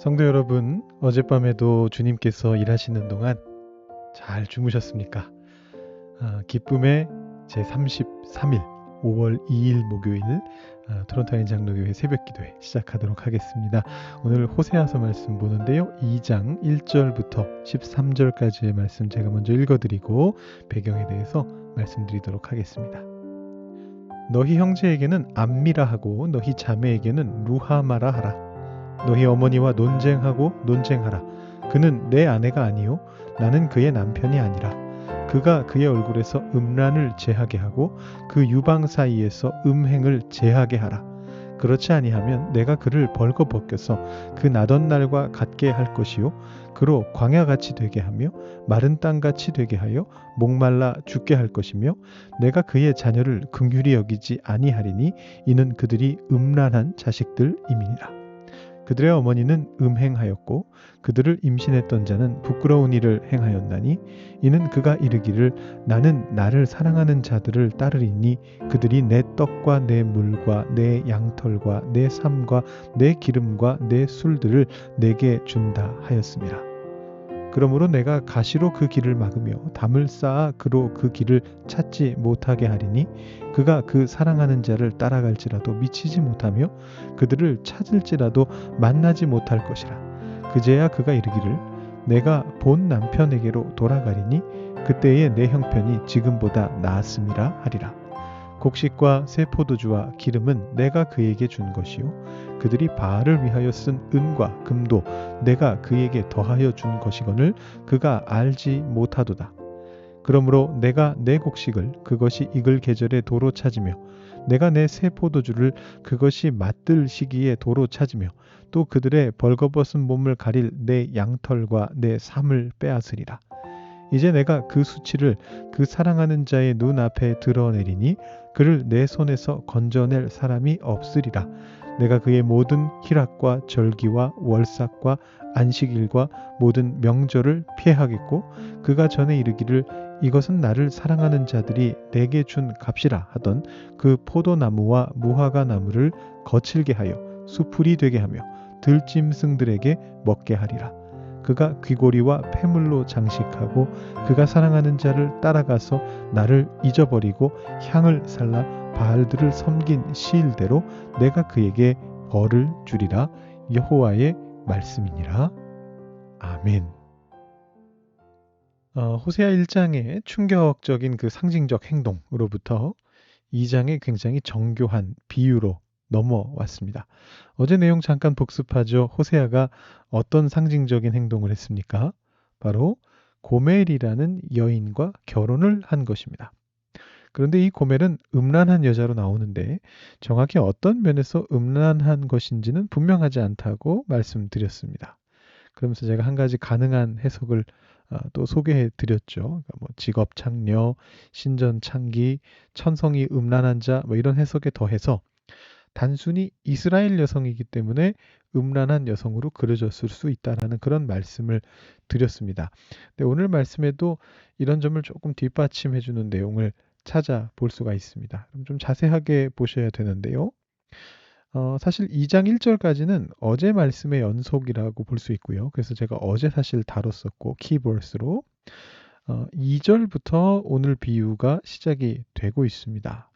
성도 여러분, 어젯밤에도 주님께서 일하시는 동안 잘 주무셨습니까? 기쁨의 제33일 5월 2일 목요일 토론토인 장로교회 새벽기도회 시작하도록 하겠습니다. 오늘 호세아서 말씀 보는데요. 2장 1절부터 13절까지의 말씀 제가 먼저 읽어드리고 배경에 대해서 말씀드리도록 하겠습니다. 너희 형제에게는 암미라 하고 너희 자매에게는 루하마라 하라. 너희 어머니와 논쟁하고 논쟁하라. 그는 내 아내가 아니요 나는 그의 남편이 아니라. 그가 그의 얼굴에서 음란을 제하게 하고 그 유방 사이에서 음행을 제하게 하라. 그렇지 아니하면 내가 그를 벌거벗겨서 그 나던 날과 같게 할 것이요 그로 광야같이 되게 하며 마른 땅같이 되게 하여 목말라 죽게 할 것이며 내가 그의 자녀를 긍휼히 여기지 아니하리니 이는 그들이 음란한 자식들임이니라. 그들의 어머니는 음행하였고 그들을 임신했던 자는 부끄러운 일을 행하였나니 이는 그가 이르기를 나는 나를 사랑하는 자들을 따르리니 그들이 내 떡과 내 물과 내 양털과 내 삶과 내 기름과 내 술들을 내게 준다 하였습니다. 그러므로 내가 가시로 그 길을 막으며 담을 쌓아 그로 그 길을 찾지 못하게 하리니 그가 그 사랑하는 자를 따라갈지라도 미치지 못하며 그들을 찾을지라도 만나지 못할 것이라. 그제야 그가 이르기를 내가 본 남편에게로 돌아가리니 그때에 내 형편이 지금보다 나았음이라 하리라. 곡식과 새 포도주와 기름은 내가 그에게 준 것이요 그들이 바알을 위하여 쓴 은과 금도 내가 그에게 더하여 준 것이거늘 그가 알지 못하도다. 그러므로 내가 내 곡식을 그것이 익을 계절에 도로 찾으며 내가 내 새 포도주를 그것이 맛들 시기에 도로 찾으며 또 그들의 벌거벗은 몸을 가릴 내 양털과 내 삶을 빼앗으리라. 이제 내가 그 수치를 그 사랑하는 자의 눈앞에 드러내리니 그를 내 손에서 건져낼 사람이 없으리라. 내가 그의 모든 희락과 절기와 월삭과 안식일과 모든 명절을 피하겠고 그가 전에 이르기를 이것은 나를 사랑하는 자들이 내게 준 값이라 하던 그 포도나무와 무화과 나무를 거칠게 하여 수풀이 되게 하며 들짐승들에게 먹게 하리라. 그가 귀고리와 폐물로 장식하고 그가 사랑하는 자를 따라가서 나를 잊어버리고 향을 살라 바알들을 섬긴 시일대로 내가 그에게 벌을 주리라. 여호와의 말씀이니라. 아멘. 호세아 1장의 충격적인 그 상징적 행동으로부터 2장의 굉장히 정교한 비유로 넘어왔습니다. 어제 내용 잠깐 복습하죠. 호세아가 어떤 상징적인 행동을 했습니까? 바로 고멜이라는 여인과 결혼을 한 것입니다. 그런데 이 고멜은 음란한 여자로 나오는데 정확히 어떤 면에서 음란한 것인지는 분명하지 않다고 말씀드렸습니다. 그러면서 제가 한 가지 가능한 해석을 또 소개해 드렸죠. 그러니까 뭐 직업 창녀, 신전 창기, 천성이 음란한 자, 뭐 이런 해석에 더해서 단순히 이스라엘 여성이기 때문에 음란한 여성으로 그려졌을 수 있다라는 그런 말씀을 드렸습니다. 근데 오늘 말씀에도 이런 점을 조금 뒷받침해 주는 내용을 찾아볼 수가 있습니다. 그럼 좀 자세하게 보셔야 되는데요. 사실 2장 1절까지는 어제 말씀의 연속이라고 볼 수 있고요. 그래서 제가 어제 사실 다뤘었고 키버스로 2절부터 오늘 비유가 시작이 되고 있습니다.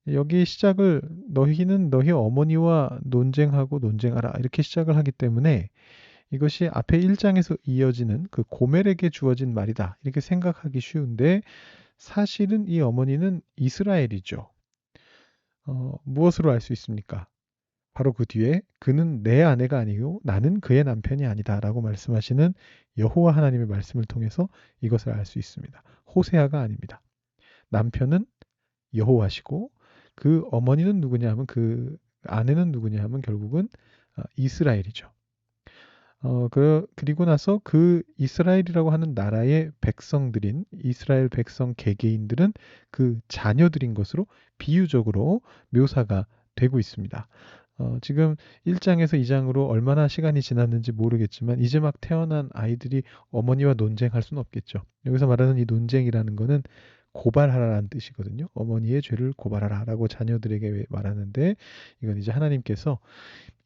여기 시작을 너희는 너희 어머니와 논쟁하고 논쟁하라 이렇게 시작을 하기 때문에 이것이 앞에 1장에서 이어지는 그 고멜에게 주어진 말이다 이렇게 생각하기 쉬운데 사실은 이 어머니는 이스라엘이죠. 무엇으로 알 수 있습니까? 바로 그 뒤에 그는 내 아내가 아니요 나는 그의 남편이 아니다 라고 말씀하시는 여호와 하나님의 말씀을 통해서 이것을 알 수 있습니다. 호세아가 아닙니다. 남편은 여호와시고 그 어머니는 누구냐 하면 그 아내는 누구냐 하면 결국은 이스라엘이죠. 그리고 나서 그 이스라엘이라고 하는 나라의 백성들인 이스라엘 백성 개개인들은 그 자녀들인 것으로 비유적으로 묘사가 되고 있습니다. 지금 1장에서 2장으로 얼마나 시간이 지났는지 모르겠지만 이제 막 태어난 아이들이 어머니와 논쟁할 수는 없겠죠. 여기서 말하는 이 논쟁이라는 거는 고발하라는 뜻이거든요. 어머니의 죄를 고발하라라고 자녀들에게 말하는데, 이건 이제 하나님께서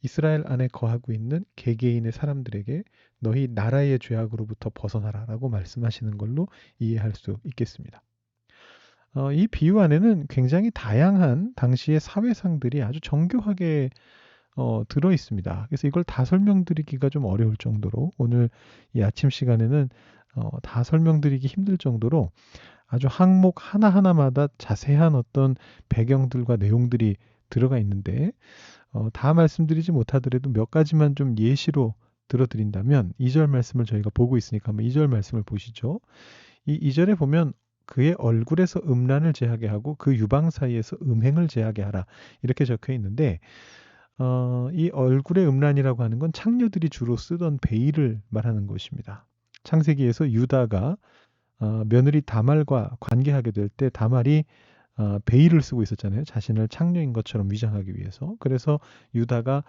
이스라엘 안에 거하고 있는 개개인의 사람들에게 너희 나라의 죄악으로부터 벗어나라라고 말씀하시는 걸로 이해할 수 있겠습니다. 이 비유 안에는 굉장히 다양한 당시의 사회상들이 아주 정교하게 들어 있습니다. 그래서 이걸 다 설명드리기가 좀 어려울 정도로, 오늘 이 아침 시간에는 다 설명드리기 힘들 정도로 아주 항목 하나하나마다 자세한 어떤 배경들과 내용들이 들어가 있는데, 다 말씀드리지 못하더라도 몇 가지만 좀 예시로 들어드린다면, 2절 말씀을 저희가 보고 있으니까 한번 2절 말씀을 보시죠. 이 2절에 보면 그의 얼굴에서 음란을 제하게 하고 그 유방 사이에서 음행을 제하게 하라, 이렇게 적혀 있는데, 이 얼굴의 음란이라고 하는 건 창녀들이 주로 쓰던 베일을 말하는 것입니다. 창세기에서 유다가 며느리 다말과 관계하게 될 때 다말이 베일을 쓰고 있었잖아요. 자신을 창녀인 것처럼 위장하기 위해서. 그래서 유다가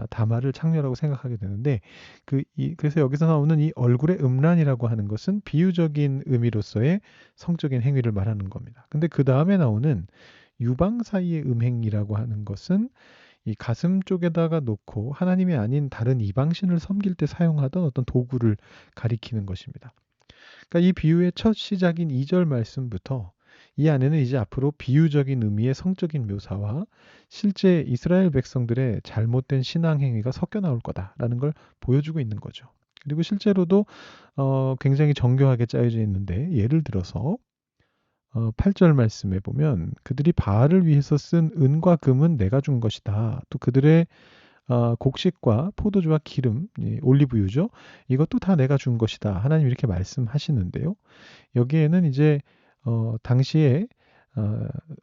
다말을 창녀라고 생각하게 되는데, 그래서 여기서 나오는 이 얼굴의 음란이라고 하는 것은 비유적인 의미로서의 성적인 행위를 말하는 겁니다. 근데 그 다음에 나오는 유방 사이의 음행이라고 하는 것은 이 가슴 쪽에다가 놓고 하나님이 아닌 다른 이방신을 섬길 때 사용하던 어떤 도구를 가리키는 것입니다. 그러니까 이 비유의 첫 시작인 2절 말씀부터 이 안에는 이제 앞으로 비유적인 의미의 성적인 묘사와 실제 이스라엘 백성들의 잘못된 신앙 행위가 섞여 나올 거다라는 걸 보여주고 있는 거죠. 그리고 실제로도 굉장히 정교하게 짜여져 있는데, 예를 들어서 8절 말씀에 보면 그들이 바알을 위해서 쓴 은과 금은 내가 준 것이다. 또 그들의 곡식과 포도주와 기름, 올리브유죠. 이것도 다 내가 준 것이다. 하나님 이렇게 말씀하시는데요. 여기에는 이제 당시에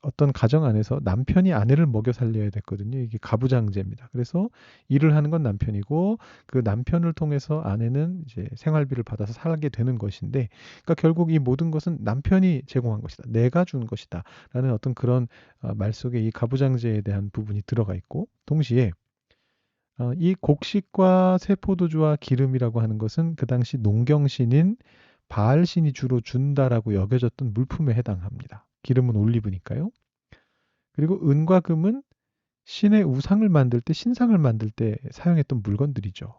어떤 가정 안에서 남편이 아내를 먹여 살려야 됐거든요. 이게 가부장제입니다. 그래서 일을 하는 건 남편이고, 그 남편을 통해서 아내는 이제 생활비를 받아서 살게 되는 것인데, 그러니까 결국 이 모든 것은 남편이 제공한 것이다, 내가 준 것이다 라는 어떤 그런 말 속에 이 가부장제에 대한 부분이 들어가 있고, 동시에 이 곡식과 세포도주와 기름이라고 하는 것은 그 당시 농경신인 바알신이 주로 준다라고 여겨졌던 물품에 해당합니다. 기름은 올리브니까요. 그리고 은과 금은 신의 우상을 만들 때, 신상을 만들 때 사용했던 물건들이죠.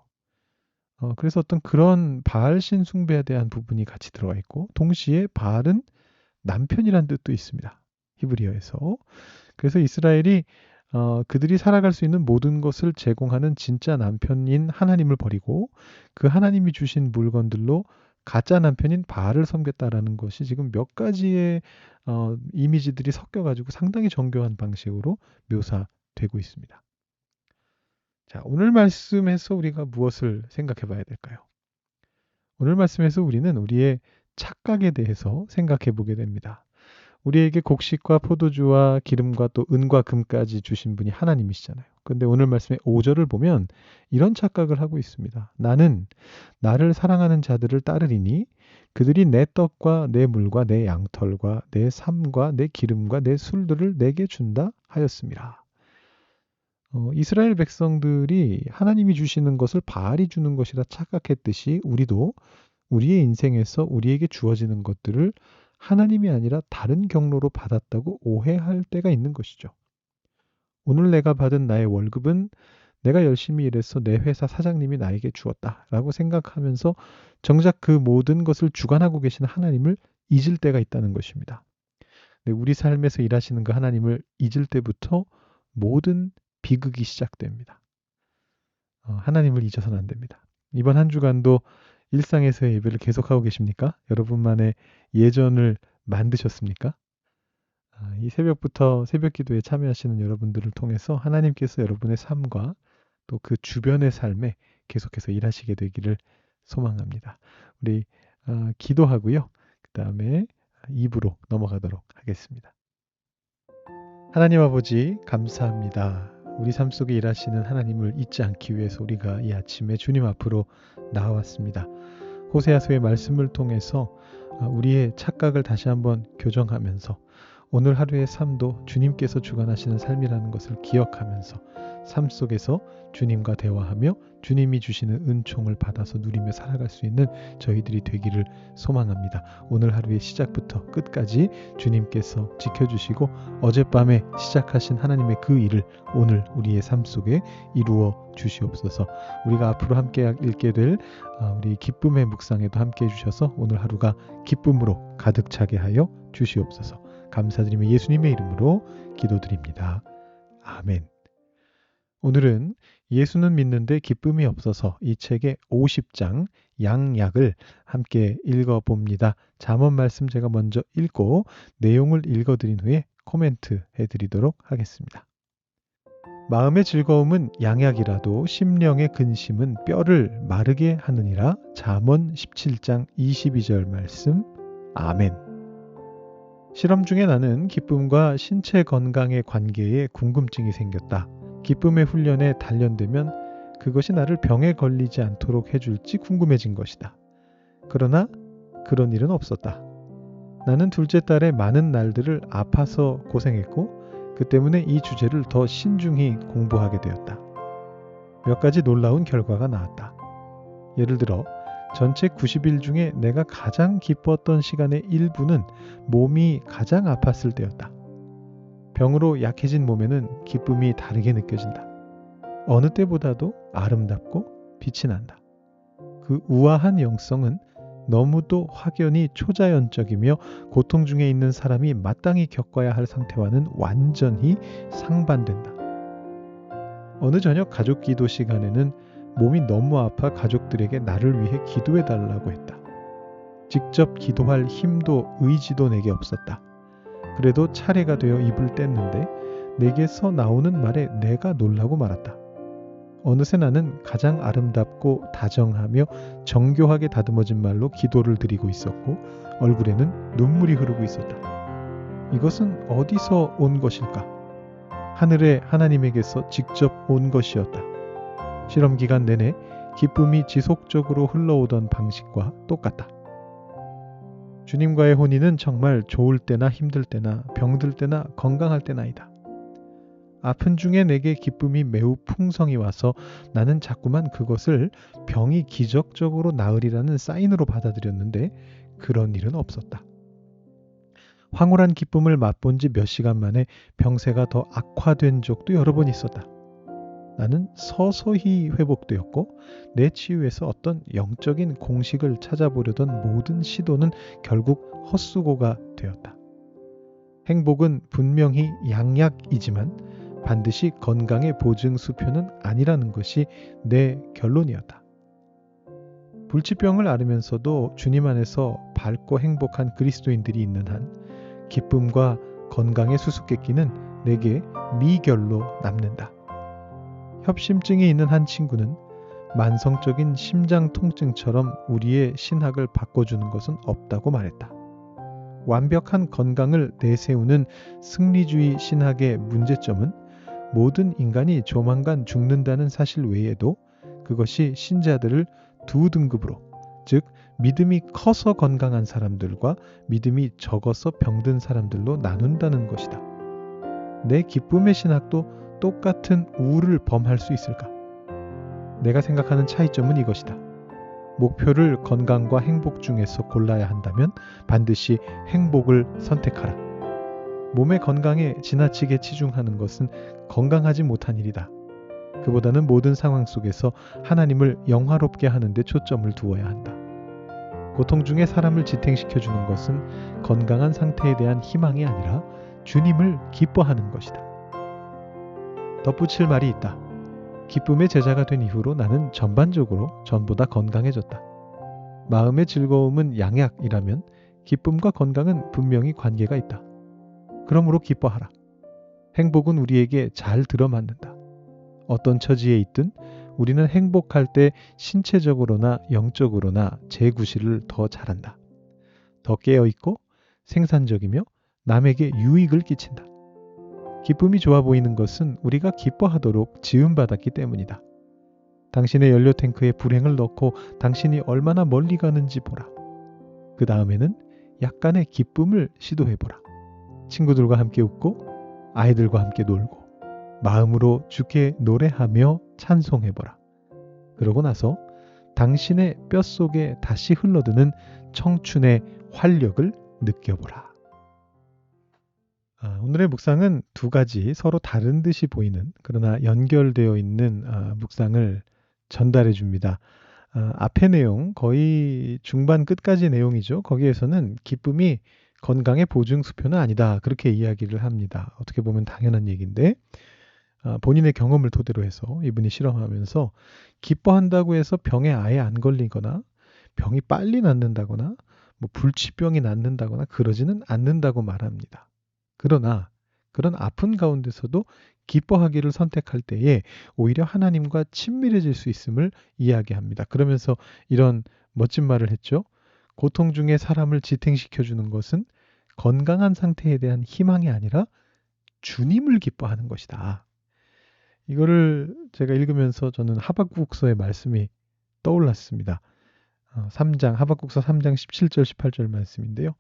그래서 어떤 그런 바알신 숭배에 대한 부분이 같이 들어가 있고, 동시에 바알은 남편이란 뜻도 있습니다. 히브리어에서. 그래서 이스라엘이 그들이 살아갈 수 있는 모든 것을 제공하는 진짜 남편인 하나님을 버리고 그 하나님이 주신 물건들로 가짜 남편인 바알을 섬겼다라는 것이 지금 몇 가지의 이미지들이 섞여가지고 상당히 정교한 방식으로 묘사되고 있습니다. 자, 오늘 말씀에서 우리가 무엇을 생각해 봐야 될까요? 오늘 말씀에서 우리는 우리의 착각에 대해서 생각해 보게 됩니다. 우리에게 곡식과 포도주와 기름과 또 은과 금까지 주신 분이 하나님이시잖아요. 그런데 오늘 말씀의 5절을 보면 이런 착각을 하고 있습니다. 나는 나를 사랑하는 자들을 따르리니 그들이 내 떡과 내 물과 내 양털과 내 삶과 내 기름과 내 술들을 내게 준다 하였습니다. 이스라엘 백성들이 하나님이 주시는 것을 바알이 주는 것이라 착각했듯이, 우리도 우리의 인생에서 우리에게 주어지는 것들을 하나님이 아니라 다른 경로로 받았다고 오해할 때가 있는 것이죠. 오늘 내가 받은 나의 월급은 내가 열심히 일해서 내 회사 사장님이 나에게 주었다라고 생각하면서 정작 그 모든 것을 주관하고 계신 하나님을 잊을 때가 있다는 것입니다. 우리 삶에서 일하시는 그 하나님을 잊을 때부터 모든 비극이 시작됩니다. 하나님을 잊어서는 안 됩니다. 이번 한 주간도 일상에서의 예배를 계속하고 계십니까? 여러분만의 예전을 만드셨습니까? 이 새벽부터 새벽 기도에 참여하시는 여러분들을 통해서 하나님께서 여러분의 삶과 또 그 주변의 삶에 계속해서 일하시게 되기를 소망합니다. 우리 기도하고요. 그 다음에 2부로 넘어가도록 하겠습니다. 하나님 아버지, 감사합니다. 우리 삶 속에 일하시는 하나님을 잊지 않기 위해서 우리가 이 아침에 주님 앞으로 나와왔습니다. 호세아서의 말씀을 통해서 우리의 착각을 다시 한번 교정하면서 오늘 하루의 삶도 주님께서 주관하시는 삶이라는 것을 기억하면서 삶 속에서 주님과 대화하며 주님이 주시는 은총을 받아서 누리며 살아갈 수 있는 저희들이 되기를 소망합니다. 오늘 하루의 시작부터 끝까지 주님께서 지켜주시고 어젯밤에 시작하신 하나님의 그 일을 오늘 우리의 삶 속에 이루어 주시옵소서. 우리가 앞으로 함께 읽게 될 우리 기쁨의 묵상에도 함께 해주셔서 오늘 하루가 기쁨으로 가득 차게 하여 주시옵소서. 감사드리며 예수님의 이름으로 기도드립니다. 아멘. 오늘은 예수는 믿는데 기쁨이 없어서 이 책의 50장 양약을 함께 읽어봅니다. 잠언 말씀 제가 먼저 읽고 내용을 읽어드린 후에 코멘트 해드리도록 하겠습니다. 마음의 즐거움은 양약이라도 심령의 근심은 뼈를 마르게 하느니라. 잠언 17장 22절 말씀. 아멘. 실험 중에 나는 기쁨과 신체 건강의 관계에 궁금증이 생겼다. 기쁨의 훈련에 단련되면 그것이 나를 병에 걸리지 않도록 해줄지 궁금해진 것이다. 그러나 그런 일은 없었다. 나는 둘째 딸의 많은 날들을 아파서 고생했고 그 때문에 이 주제를 더 신중히 공부하게 되었다. 몇 가지 놀라운 결과가 나왔다. 예를 들어 전체 90일 중에 내가 가장 기뻤던 시간의 일부는 몸이 가장 아팠을 때였다. 병으로 약해진 몸에는 기쁨이 다르게 느껴진다. 어느 때보다도 아름답고 빛이 난다. 그 우아한 영성은 너무도 확연히 초자연적이며 고통 중에 있는 사람이 마땅히 겪어야 할 상태와는 완전히 상반된다. 어느 저녁 가족 기도 시간에는 몸이 너무 아파 가족들에게 나를 위해 기도해달라고 했다. 직접 기도할 힘도 의지도 내게 없었다. 그래도 차례가 되어 입을 뗐는데 내게서 나오는 말에 내가 놀라고 말았다. 어느새 나는 가장 아름답고 다정하며 정교하게 다듬어진 말로 기도를 드리고 있었고 얼굴에는 눈물이 흐르고 있었다. 이것은 어디서 온 것일까? 하늘의 하나님에게서 직접 온 것이었다. 실험 기간 내내 기쁨이 지속적으로 흘러오던 방식과 똑같다. 주님과의 혼인은 정말 좋을 때나 힘들 때나 병들 때나 건강할 때나이다. 아픈 중에 내게 기쁨이 매우 풍성히 와서 나는 자꾸만 그것을 병이 기적적으로 나으리라는 사인으로 받아들였는데 그런 일은 없었다. 황홀한 기쁨을 맛본 지 몇 시간 만에 병세가 더 악화된 적도 여러 번 있었다. 나는 서서히 회복되었고 내 치유에서 어떤 영적인 공식을 찾아보려던 모든 시도는 결국 헛수고가 되었다. 행복은 분명히 양약이지만 반드시 건강의 보증 수표는 아니라는 것이 내 결론이었다. 불치병을 앓으면서도 주님 안에서 밝고 행복한 그리스도인들이 있는 한 기쁨과 건강의 수수께끼는 내게 미결로 남는다. 협심증이 있는 한 친구는 만성적인 심장 통증처럼 우리의 신학을 바꿔주는 것은 없다고 말했다. 완벽한 건강을 내세우는 승리주의 신학의 문제점은 모든 인간이 조만간 죽는다는 사실 외에도 그것이 신자들을 두 등급으로, 즉 믿음이 커서 건강한 사람들과 믿음이 적어서 병든 사람들로 나눈다는 것이다. 내 기쁨의 신학도 똑같은 우를 범할 수 있을까? 내가 생각하는 차이점은 이것이다. 목표를 건강과 행복 중에서 골라야 한다면 반드시 행복을 선택하라. 몸의 건강에 지나치게 치중하는 것은 건강하지 못한 일이다. 그보다는 모든 상황 속에서 하나님을 영화롭게 하는 데 초점을 두어야 한다. 고통 중에 사람을 지탱시켜주는 것은 건강한 상태에 대한 희망이 아니라 주님을 기뻐하는 것이다. 덧붙일 말이 있다. 기쁨의 제자가 된 이후로 나는 전반적으로 전보다 건강해졌다. 마음의 즐거움은 양약이라면 기쁨과 건강은 분명히 관계가 있다. 그러므로 기뻐하라. 행복은 우리에게 잘 들어맞는다. 어떤 처지에 있든 우리는 행복할 때 신체적으로나 영적으로나 재구실을 더 잘한다. 더 깨어있고 생산적이며 남에게 유익을 끼친다. 기쁨이 좋아 보이는 것은 우리가 기뻐하도록 지음받았기 때문이다. 당신의 연료 탱크에 불행을 넣고 당신이 얼마나 멀리 가는지 보라. 그 다음에는 약간의 기쁨을 시도해보라. 친구들과 함께 웃고 아이들과 함께 놀고 마음으로 주께 노래하며 찬송해보라. 그러고 나서 당신의 뼛속에 다시 흘러드는 청춘의 활력을 느껴보라. 오늘의 묵상은 두 가지 서로 다른 듯이 보이는 그러나 연결되어 있는 묵상을 전달해 줍니다. 앞의 내용 거의 중반 끝까지 내용이죠. 거기에서는 기쁨이 건강의 보증수표는 아니다. 그렇게 이야기를 합니다. 어떻게 보면 당연한 얘기인데 본인의 경험을 토대로 해서 이분이 실험하면서 기뻐한다고 해서 병에 아예 안 걸리거나 병이 빨리 낫는다거나 뭐 불치병이 낫는다거나 그러지는 않는다고 말합니다. 그러나 그런 아픈 가운데서도 기뻐하기를 선택할 때에 오히려 하나님과 친밀해질 수 있음을 이야기합니다. 그러면서 이런 멋진 말을 했죠. 고통 중에 사람을 지탱시켜 주는 것은 건강한 상태에 대한 희망이 아니라 주님을 기뻐하는 것이다. 이거를 제가 읽으면서 저는 하박국서의 말씀이 떠올랐습니다. 3장 하박국서 3장 17절 18절 말씀인데요.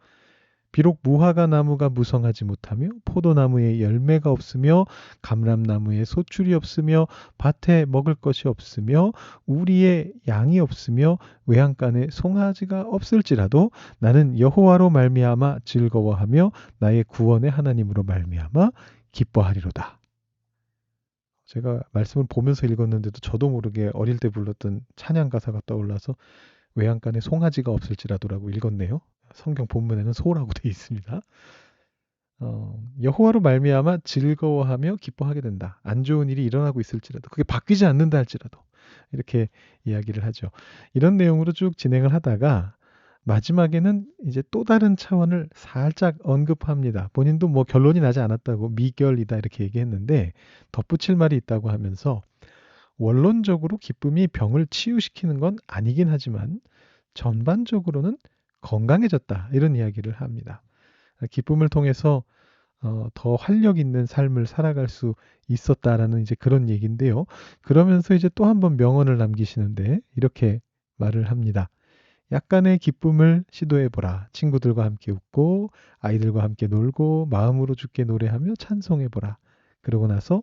비록 무화과 나무가 무성하지 못하며 포도나무에 열매가 없으며 감람나무에 소출이 없으며 밭에 먹을 것이 없으며 우리의 양이 없으며 외양간에 송아지가 없을지라도 나는 여호와로 말미암아 즐거워하며 나의 구원의 하나님으로 말미암아 기뻐하리로다. 제가 말씀을 보면서 읽었는데도 저도 모르게 어릴 때 불렀던 찬양 가사가 떠올라서 외양간에 송아지가 없을지라도라고 읽었네요. 성경 본문에는 소라고 되어 있습니다. 여호와로 말미암아 즐거워하며 기뻐하게 된다. 안 좋은 일이 일어나고 있을지라도 그게 바뀌지 않는다 할지라도 이렇게 이야기를 하죠. 이런 내용으로 쭉 진행을 하다가 마지막에는 이제 또 다른 차원을 살짝 언급합니다. 본인도 뭐 결론이 나지 않았다고 미결이다 이렇게 얘기했는데 덧붙일 말이 있다고 하면서 원론적으로 기쁨이 병을 치유시키는 건 아니긴 하지만 전반적으로는 건강해졌다 이런 이야기를 합니다. 기쁨을 통해서 더 활력 있는 삶을 살아갈 수 있었다라는 이제 그런 얘기인데요. 그러면서 이제 또 한 번 명언을 남기시는데 이렇게 말을 합니다. 약간의 기쁨을 시도해보라. 친구들과 함께 웃고 아이들과 함께 놀고 마음으로 주께 노래하며 찬송해보라. 그러고 나서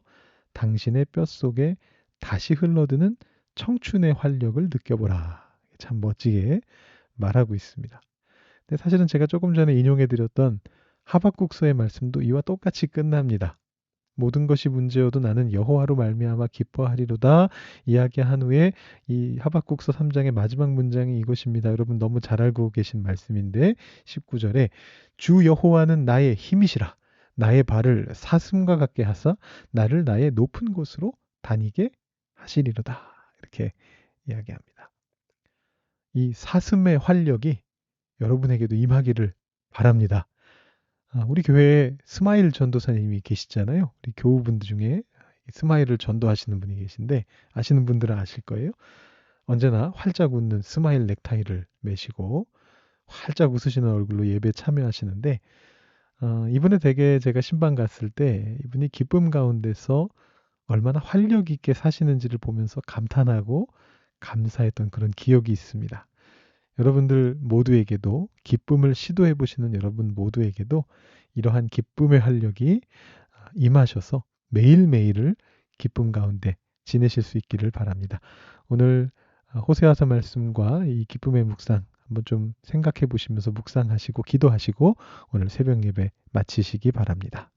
당신의 뼛속에 다시 흘러드는 청춘의 활력을 느껴보라. 참 멋지게 말하고 있습니다. 근데 사실은 제가 조금 전에 인용해드렸던 하박국서의 말씀도 이와 똑같이 끝납니다. 모든 것이 문제여도 나는 여호와로 말미암아 기뻐하리로다 이야기한 후에 이 하박국서 3장의 마지막 문장이 이것입니다. 여러분 너무 잘 알고 계신 말씀인데 19절에 주 여호와는 나의 힘이시라 나의 발을 사슴과 같게 하사 나를 나의 높은 곳으로 다니게 하시리로다 이렇게 이야기합니다. 이 사슴의 활력이 여러분에게도 임하기를 바랍니다. 우리 교회에 스마일 전도사님이 계시잖아요. 우리 교우분들 중에 스마일을 전도하시는 분이 계신데 아시는 분들은 아실 거예요. 언제나 활짝 웃는 스마일 넥타이를 매시고 활짝 웃으시는 얼굴로 예배 참여하시는데 이분의 댁에 제가 신방 갔을 때 이분이 기쁨 가운데서 얼마나 활력 있게 사시는지를 보면서 감탄하고 감사했던 그런 기억이 있습니다. 여러분들 모두에게도 기쁨을 시도해 보시는 여러분 모두에게도 이러한 기쁨의 활력이 임하셔서 매일매일을 기쁨 가운데 지내실 수 있기를 바랍니다. 오늘 호세아서 말씀과 이 기쁨의 묵상 한번 좀 생각해 보시면서 묵상하시고 기도하시고 오늘 새벽 예배 마치시기 바랍니다.